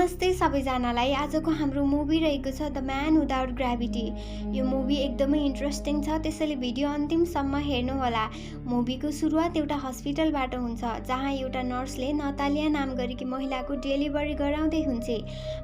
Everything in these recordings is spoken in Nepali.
नमस्ते सबैजनालाई। आजको हाम्रो मुभी रहेको छ द म्यान विदाउट ग्राभिटी। यो मुभी एकदमै इन्ट्रेस्टिङ छ, त्यसैले भिडियो अन्तिमसम्म हेर्नुहोला। मुभीको सुरुवात एउटा हस्पिटलबाट हुन्छ, जहाँ एउटा नर्सले नतालिया नाम गरेकी महिलाको डेलिभरी गराउँदै हुन्छे।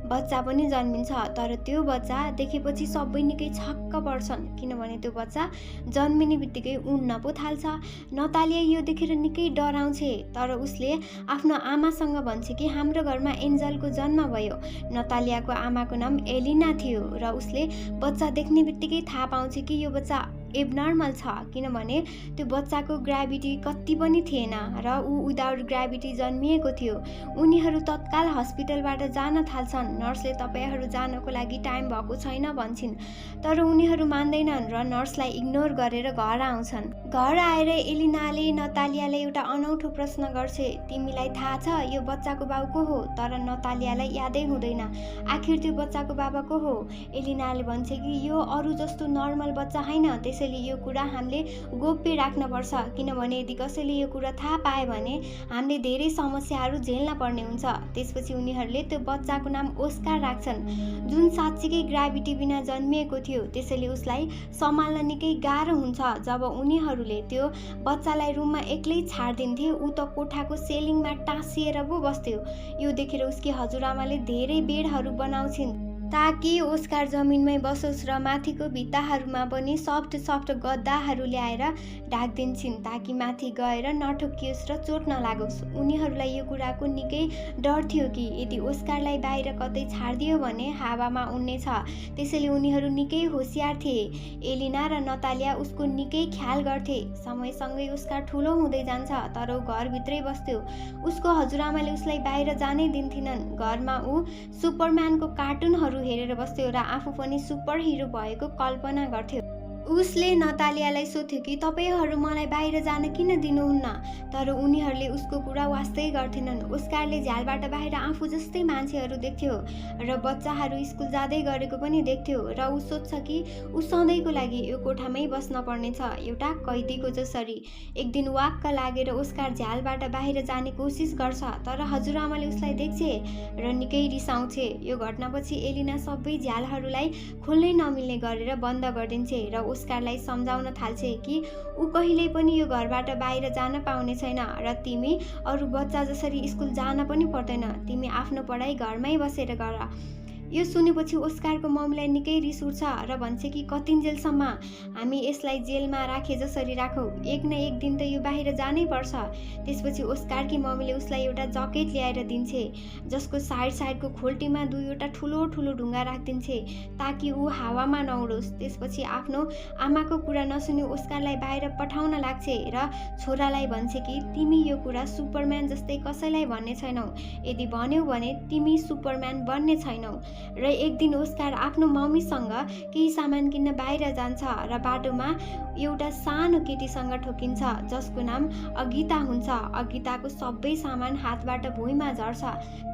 बच्चा पनि जन्मिन्छ, तर त्यो बच्चा देखेपछि सबै निकै छक्क पर्छन्, किनभने त्यो बच्चा जन्मिने बित्तिकै उड्न पो थाल्छ। नतालिया यो देखेर निकै डराउँछे, तर उसले आफ्नो आमासँग भन्छ कि हाम्रो घरमा एन्जलको जन्म भयो। नतालियाको आमाको नाम एलिना थियो र उसले बच्चा देख्ने बित्तिकै थाहा पाउँछ कि यो बच्चा एबनर्मल छ, किनभने त्यो बच्चाको ग्राभिटी कति पनि थिएन र ऊ विदाउट ग्राभिटी जन्मिएको थियो। उनीहरू तत्काल हस्पिटलबाट जान थाल्छन्। नर्सले तपाईहरू जानको लागि टाइम भएको छैन भन्छन्, तर उनीहरू मान्दैनन् र नर्सलाई इग्नोर गरेर घर आउँछन्। घर आएर एलिनाले नतालियालाई एउटा अनौठो प्रश्न गर्छ, तिमीलाई थाहा छ यो बच्चाको बाउ को हो? तर नतालियालाई यादै हुँदैन। आखिर त्यो बच्चाको बाबा को हो? एलिनाले भन्छ कि यो अरू जस्तो नर्मल बच्चा होइन, त्यसैले यो कुरा हामीले गोप्य राख्नुपर्छ, किनभने यदि कसैले यो कुरा थाहा पाए भने हामीले धेरै समस्याहरू झेल्न पर्ने हुन्छ। त्यसपछि उनीहरूले त्यो बच्चाको नाम ओस्कार राख्छन्, जुन साँच्चीकै ग्राभिटी बिना जन्मिएको थियो। त्यसैले उसलाई सम्हाल्न निकै गाह्रो हुन्छ। जब उनीहरूले त्यो बच्चालाई रुममा एक्लै छाड्दिन्थे, ऊ त कोठाको सेलिङमा टाँसिएर पो बस्थ्यो। यो देखेर उसकी हजुरआमाले धेरै बेडहरू बनाउँछिन् ताकि ओस्कार जमिनमै बसोस् र माथिको भित्ताहरूमा पनि सफ्ट गद्दाहरू ल्याएर ढाकिदिन्छन्, ताकि माथि गएर नठोकियोस् र चोट नलागोस्। उनीहरूलाई यो कुराको निकै डर थियो कि यदि ओस्कारलाई बाहिर कतै छाडिदियो भने हावामा उड्नेछ, त्यसैले उनीहरू निकै होसियार थिए। एलिना र नतालिया उसको निकै ख्याल गर्थे। समयसँगै ओस्कार ठुलो हुँदै जान्छ, तर ऊ घरभित्रै बस्थ्यो। उसको हजुरआमाले उसलाई बाहिर जानै दिन्थिनन्। घरमा ऊ सुपरम्यानको कार्टुनहरू हेरेर बस्थ्यो र आफू पनि सुपर हिरो भएको कल्पना गर्थ्यो। उसले नतालियालाई सोध्यो कि तपाईहरू मलाई बाहिर जान किन दिनुहुन्न, तर उनीहरूले उसको कुरा वास्तै गर्थेनन्। ओस्कारले झ्यालबाट बाहिर आफू जस्तै मान्छेहरू देख्थ्यो र बच्चाहरू स्कुल जाँदै गरेको पनि देख्थ्यो र ऊ सोध्छ कि ऊ सधैँको लागि यो कोठामै बस्न पर्नेछ, एउटा कैदीको जसरी। एक दिन वाक्क लागेर ओस्कार झ्यालबाट बाहिर जाने कोसिस गर्छ, तर हजुरआमाले उसलाई देख्छे र निकै रिसाउँछे। यो घटनापछि एलिना सबै झ्यालहरूलाई खोल्नै नमिल्ने गरेर बन्द गरिदिन्छे र ओस्कारलाई सम्झाउन थाल्छे कि ऊ कहिल्यै पनि यो घरबाट बाहिर जान पाउने छैन र तिमी अरू बच्चा जसरी स्कुल जान पनि पर्दैन, तिमी आफ्नो पढाइ घरमै बसेर गर। यो सुनेपछि ओस्कारको मम्मीलाई निकै रिस उठ्छ र भन्छ कि कतिन्जेलसम्म हामी यसलाई जेलमा राखे जसरी राखौँ, एक न एक दिन त यो बाहिर जानै पर्छ। त्यसपछि ओस्कारकी मम्मीले उसलाई एउटा जकेट ल्याएर दिन्छे, जसको साइडको खोल्टीमा दुईवटा ठुलो ठुलो ढुङ्गा राखिदिन्छे ताकि ऊ हावामा नउडोस्। त्यसपछि आफ्नो आमाको कुरा नसुनी ओस्कारलाई बाहिर पठाउन लाग्छे र छोरालाई भन्छ कि तिमी यो कुरा सुपरम्यान जस्तै कसैलाई भन्ने छैनौ, यदि भन्यौ भने तिमी सुपरम्यान बन्ने छैनौ। र एक दिन ओस्कार आफ्नो मम्मीसँग केही सामान किन्न बाहिर जान्छ र बाटोमा एउटा सानो केटीसँग ठोकिन्छ, जसको नाम अगिता हुन्छ। अगिताको सबै सामान हातबाट भुइँमा झर्छ,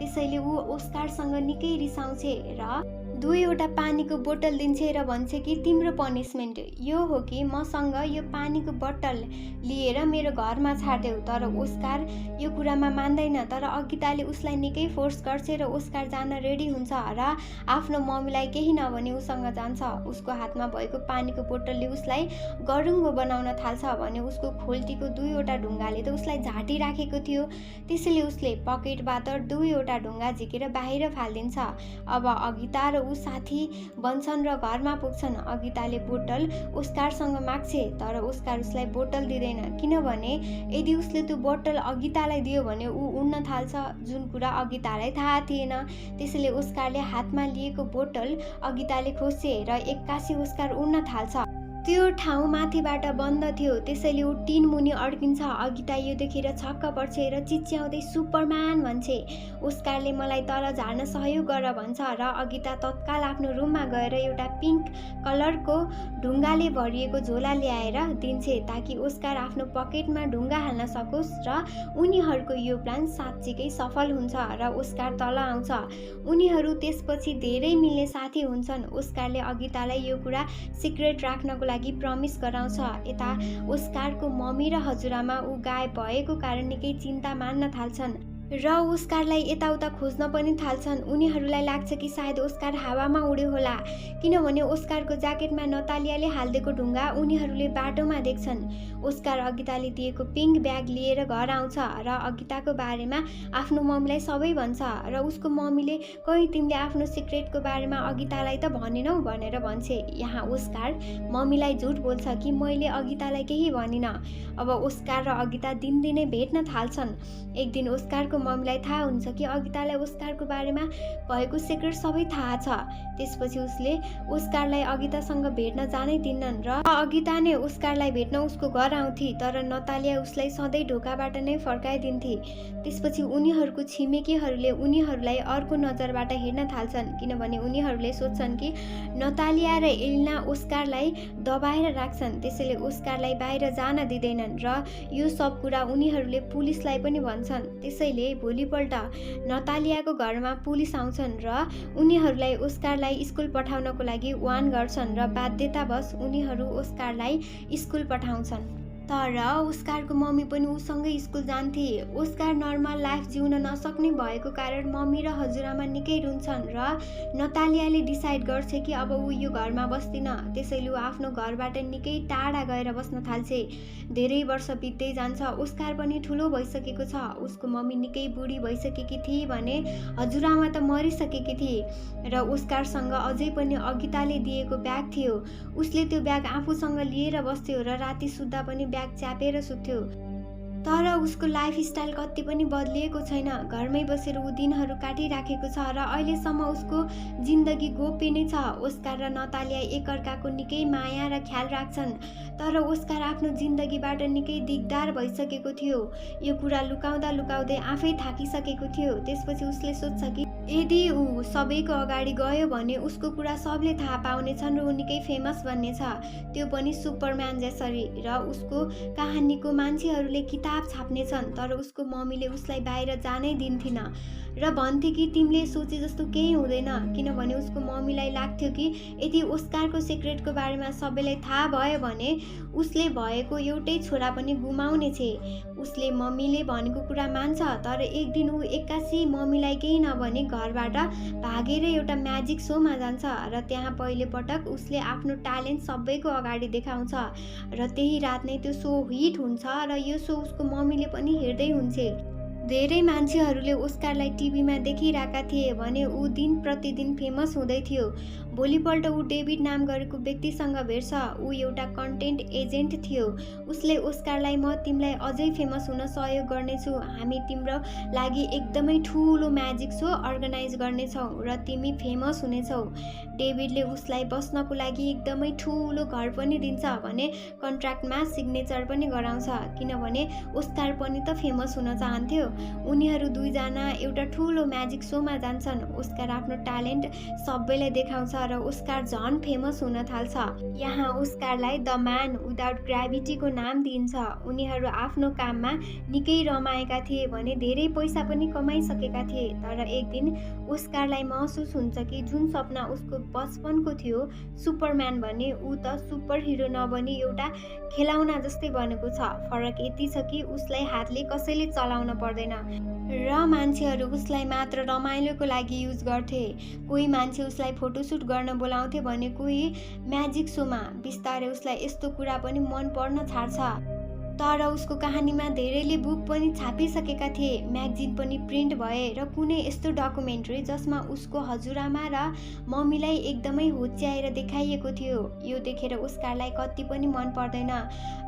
त्यसैले ऊ ओस्कारसँग निकै रिसाउँछे र दुईवटा पानीको बोतल दिन्छे र भन्छ कि तिम्रो पनिसमेन्ट यो हो कि मसँग यो पानीको बोतल लिएर मेरो घरमा छाड्देऊ। तर ओस्कार यो कुरामा मान्दैन, तर अगिताले उसलाई निकै फोर्स गर्छ र ओस्कार जान रेडी हुन्छ र आफ्नो मम्मीलाई केही नभनी उसँग जान्छ। उसको हातमा भएको पानीको बोतलले उसलाई गरुङ्गो बनाउन थाल्छ भने उसको खोल्टीको दुईवटा ढुङ्गाले त उसलाई झाँटिराखेको थियो। त्यसैले उसले पकेटबाट दुईवटा ढुङ्गा झिकेर बाहिर फालिदिन्छ। अब अगिता र ऊ साथी बन्छन् र घरमा पुग्छन्। अगिताले बोतल ओस्कारसँग माग्छे, तर ओस्कार उसलाई बोतल दिँदैन, किनभने यदि उसले त्यो बोतल अगितालाई दियो भने ऊ उड्न थाल्छ, जुन कुरा अगितालाई थाहा थिएन। त्यसैले ओस्कारले हातमा लिएको बोतल अगिताले खोज्छे र एक्कासी ओस्कार उड्न थाल्छ। त्यो ठाउँ माथिबाट बन्द थियो, त्यसैले ऊ टिन मुनि अड्किन्छ। अगिता यो देखेर छक्क पर्छ र चिच्याउँदै सुपरम्यान भन्छे। ओस्कारले मलाई तल झार्न सहयोग गर भन्छ र अगिता तत्काल आफ्नो रुममा गएर एउटा पिङ्क कलरको ढुङ्गाले भरिएको झोला ल्याएर दिन्छे, ताकि ओस्कार आफ्नो पकेटमा ढुङ्गा हाल्न सकोस् र उनीहरूको यो प्लान साँच्चीकै सफल हुन्छ र ओस्कार तल आउँछ। उनीहरू त्यसपछि धेरै मिल्ने साथी हुन्छन्। ओस्कारले अगितालाई यो कुरा सिक्रेट राख्नको लागि प्रमिस गराउँछ। यता ओस्कारको मम्मी र हजुरआमा ऊ गायब भएको कारण निकै चिन्ता मान्न थाल्छन्। र ओस्कारलाई यताउता खोज्न पनि थाल्छन्। उनीहरूलाई लाग्छ कि सायद ओस्कार हावामा उड्यो होला, किनभने ओस्कारको ज्याकेटमा नतालियाले हालिदिएको ढुङ्गा उनीहरूले बाटोमा देख्छन्। ओस्कार अगिताले दिएको पिङ्क ब्याग लिएर घर आउँछ र अगिताको बारेमा आफ्नो मम्मीलाई सबै भन्छ र उसको मम्मीले कहीँ तिमीले आफ्नो सिक्रेटको बारेमा अगितालाई त भनेनौ भनेर भन्छे। यहाँ ओस्कार मम्मीलाई झुट बोल्छ कि मैले अगितालाई केही भनिनँ। अब ओस्कार र अगिता दिनदिनै भेट्न थाल्छन्। एक दिन ओस्कारको मम्मीलाई थाहा हुन्छ कि अगितालाई ओस्कारको बारेमा भएको सिक्रेट सबै थाहा छ। त्यसपछि उसले ओस्कारलाई अगितासँग भेट्न जानै दिन्नन् र अगिता नै ओस्कारलाई भेट्न उसको घर आउँथे, तर नतालिया उसलाई सधैँ ढोकाबाट नै फर्काइदिन्थे। त्यसपछि उनीहरूको छिमेकीहरूले उनीहरूलाई अर्को नजरबाट हेर्न थाल्छन्, किनभने उनीहरूले सोच्छन् कि नतालिया र एलिना ओस्कारलाई दबाएर राख्छन्, त्यसैले ओस्कारलाई बाहिर जान दिँदैनन् र यो सब कुरा उनीहरूले पुलिसलाई पनि भन्छन्। त्यसैले भोलिपल्ट नतालियाको घरमा पुलिस आउँछन् र उनीहरूलाई ओस्कारलाई स्कुल पठाउनको लागि वार्न गर्छन् र बाध्यतावश उनीहरू ओस्कारलाई स्कुल पठाउँछन्। तर ओस्कारको मम्मी पनि उसँगै स्कुल जान्थे। ओस्कार नर्मल लाइफ जिउन नसक्ने भएको कारण मम्मी र हजुरआमा निकै रुन्छन् र नतालियाले डिसाइड गर्छ कि अब ऊ यो घरमा बस्दिन। त्यसैले ऊ आफ्नो घरबाट निकै टाढा गएर बस्न थाल्छे। धेरै वर्ष बित्दै जान्छ। ओस्कार पनि ठुलो भइसकेको छ। उसको मम्मी निकै बुढी भइसकेकी थिए भने हजुरआमा त मरिसकेकी थिए र ओस्कारसँग अझै पनि अगिताले दिएको ब्याग थियो। उसले त्यो ब्याग आफूसँग लिएर बस्थ्यो र राति सुत्दा पनि ब्याग च्यापेर सुत्थ्यो। तर उसको लाइफस्टाइल कति पनि बदलिएको छैन। घरमै बसेर ऊ दिनहरू काटिराखेको छ र अहिलेसम्म उसको जिन्दगी गोप्य नै छ। ओस्कार र नतालिया एकअर्काको निकै माया र ख्याल राख्छन्, तर ओस्कार आफ्नो जिन्दगीबाट निकै दिगदार भइसकेको थियो। यो कुरा लुकाउँदा लुकाउँदै आफै थाकिसकेको थियो। त्यसपछि उसले सोच्छ कि यदि ऊ सबैको अगाडि गयो भने उसको कुरा सबले थाहा पाउनेछन् र ऊ निकै फेमस बन्नेछ, त्यो पनि सुपरम्यान जसरी। र उसको कहानीको मान्छेहरूले किताब छाप्नेछन्। तर उसको मम्मीले उसलाई बाहिर जानै दिन्थिन र भन्थे कि तिमीले सोचे जस्तो केही हुँदैन, किनभने उसको मम्मीलाई लाग्थ्यो कि यदि ओस्कारको सिक्रेटको बारेमा सबैलाई थाहा भयो भने उसले भएको एउटै छोरा पनि गुमाउने छे। उसले मम्मीले भनेको कुरा मान्छ, तर एक दिन ऊ एक्कासी मम्मीलाई केही नभनी घरबाट भागेर एउटा म्याजिक सोमा जान्छ र त्यहाँ पहिलो पटक उसले आफ्नो ट्यालेन्ट सबैको अगाडि देखाउँछ र त्यही रात नै त्यो सो हिट हुन्छ र यो सो उसको मम्मीले पनि हेर्दै हुन्छे। धेरै मान्छेहरूले ओस्कारलाई टिभीमा देखिरहेका थिए भने ऊ दिन प्रतिदिन फेमस हुँदै थियो। भोलिपल्ट ऊ डेभिड नाम गरेको व्यक्तिसँग भेट्छ। ऊ एउटा कन्टेन्ट एजेन्ट थियो। उसले ओस्कारलाई म तिमीलाई अझै फेमस हुन सहयोग गर्नेछु, हामी तिम्रो लागि एकदमै ठुलो म्याजिक सो अर्गनाइज गर्नेछौँ र तिमी फेमस हुनेछौ। डेभिडले उसलाई बस्नको लागि एकदमै ठुलो घर पनि दिन्छ भने कन्ट्र्याक्टमा सिग्नेचर पनि गराउँछ, किनभने ओस्कार पनि त फेमस हुन चाहन्थ्यो। उनीहरू दुईजना एउटा ठुलो म्याजिक सोमा जान्छन्। ओस्कार आफ्नो ट्यालेन्ट सबैलाई देखाउँछ र ओस्कार झन् फेमस हुन थाल्छ। यहाँ ओस्कारलाई द म्यान विदाउट ग्राभिटीको नाम दिइन्छ। उनीहरू आफ्नो काममा निकै रमाएका थिए भने धेरै पैसा पनि कमाइसकेका थिए। तर एक दिन ओस्कारलाई महसुस हुन्छ कि जुन सपना उसको बचपनको थियो सुपरम्यान भन्ने, ऊ त सुपर हिरो नबनी एउटा खेलौना जस्तै बनेको छ। फरक यति छ कि उसलाई हातले कसैले चलाउन पर्दैन र मान्छेहरू उसलाई मात्र रमाइलोको लागि युज गर्थे। कोही मान्छे उसलाई फोटोसुट गर्न बोलाउँथे भने कोही म्याजिक सोमा। बिस्तारै उसलाई यस्तो कुरा पनि मन पर्न छाड्छ। तर उसको कहानीमा धेरैले बुक पनि छापिसकेका थिए, म्यागजिन पनि प्रिन्ट भए र कुनै यस्तो डकुमेन्ट्री जसमा उसको हजुरआमा र मम्मीलाई एकदमै होच्याएर देखाइएको थियो। यो देखेर ओस्कारलाई कति पनि मन पर्दैन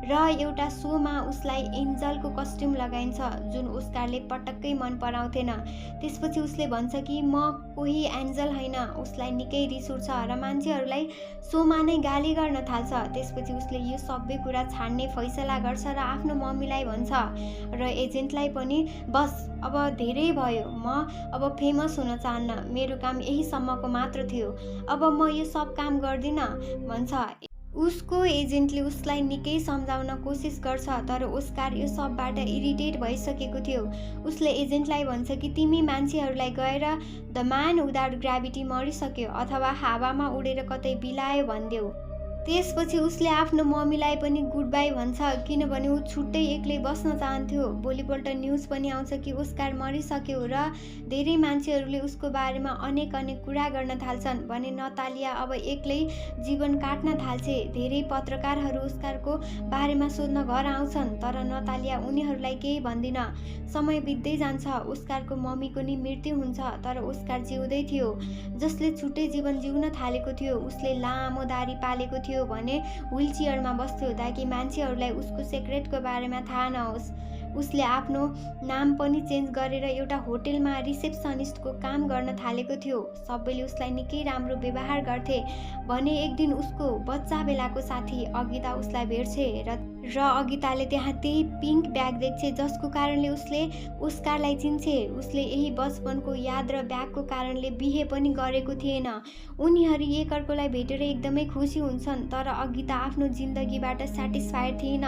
र एउटा सोमा उसलाई एन्जलको कस्ट्युम लगाइन्छ जुन ओस्कारले पटक्कै मन पराउँथेन। त्यसपछि उसले भन्छ कि म कोही एन्जल होइन। उसलाई निकै रिस उठ्छ र मान्छेहरूलाई सोमा नै गाली गर्न थाल्छ। त्यसपछि उसले यो सबै कुरा छाड्ने फैसला गर्छ र आफ्नो मम्मीलाई भन्छ र एजेन्टलाई पनि, बस अब धेरै भयो, म अब फेमस हुन चाहन्न, मेरो काम यही सम्मको मात्र थियो, अब म यो सब काम गर्दिन भन्छ। उसको एजेन्टले उसलाई निकै सम्झाउन कोसिस गर्छ, तर ओस्कार यो सबबाट इरिटेट भइसकेको थियो। उसले एजेन्टलाई भन्छ कि तिमी मान्छेहरूलाई गएर द म्यान विदाउट ग्राभिटी मरिसक्यो अथवा हावामा उडेर कतै बिलायो भनिदेऊ। त्यसपछि उसले आफ्नो मम्मीलाई पनि गुड बाई भन्छ, किनभने ऊ छुट्टै एक्लै बस्न चाहन्थ्यो। भोलिपल्ट न्युज पनि आउँछ कि ओस्कार मरिसक्यो र धेरै मान्छेहरूले उसको बारेमा अनेक कुरा गर्न थाल्छन् भने नतालिया अब एक्लै जीवन काट्न थाल्छे। धेरै पत्रकारहरू ओस्कारको बारेमा सोध्न घर आउँछन्, तर नतालिया उनीहरूलाई केही भन्दिन। समय बित्दै जान्छ, ओस्कारको मम्मीको नि मृत्यु हुन्छ, तर ओस्कार जिउँदै थियो, जसले छुट्टै जीवन जिउन थालेको थियो। उसले लामो दारी पालेको थियो भने व्हिलचेयरमा बस्थ्यो ताकि मान्छेहरूलाई उसको सेक्रेटको बारेमा थाहा नहोस्। उसले आफ्नो नाम पनि चेन्ज गरेर एउटा होटेलमा रिसेप्सनिस्टको काम गर्न थालेको थियो। सबैले उसलाई निकै राम्रो व्यवहार गर्थे भने एक दिन उसको बच्चा बेलाको साथी अगिता उसलाई भेट्छे र अगिताले त्यहाँ त्यही पिङ्क ब्याग देख्छे, जसको कारणले उसले ओस्कारलाई चिन्छे। उसले यही बचपनको याद र ब्यागको कारणले बिहे पनि गरेको थिएन। उनीहरू एकअर्कोलाई भेटेर एकदमै खुसी हुन्छन्, तर अगिता आफ्नो जिन्दगीबाट सेटिस्फाइड थिएन।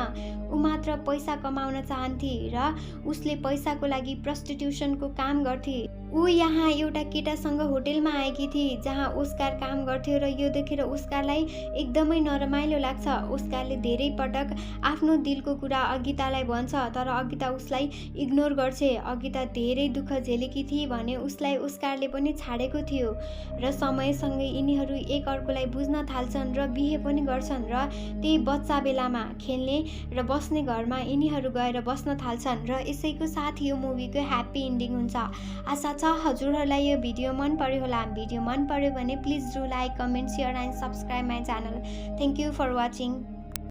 ऊ मात्र पैसा कमाउन चाहन्थे र उसले पैसाको लागि प्रस्टिट्युसनको काम गर्थे। ऊ यहाँ एउटा केटासँग होटेलमा आएकी थिए जहाँ ओस्कार काम गर्थ्यो र यो देखेर ओस्कारलाई एकदमै नरमाइलो लाग्छ। ओस्कारले धेरै पटक आफ्नो दिलको कुरा अगितालाई भन्छ, तर अगिता उसलाई इग्नोर गर्छे। अगिता धेरै दुःख झेलेकी थिए भने उसलाई ओस्कारले पनि छाडेको थियो र समयसँगै यिनीहरू एकअर्कोलाई बुझ्न थाल्छन् र बिहे पनि गर्छन् र त्यही बच्चा बेलामा खेल्ने र बस्ने घरमा यिनीहरू गएर बस्न थाल्छन् र यसैको साथ यो मुभीको ह्याप्पी इन्डिङ हुन्छ। आशा छ हजुरहरूलाई यो भिडियो मन पर्यो होला। भिडियो मन पर्यो भने please do like, comment, share and subscribe my channel. Thank you for watching.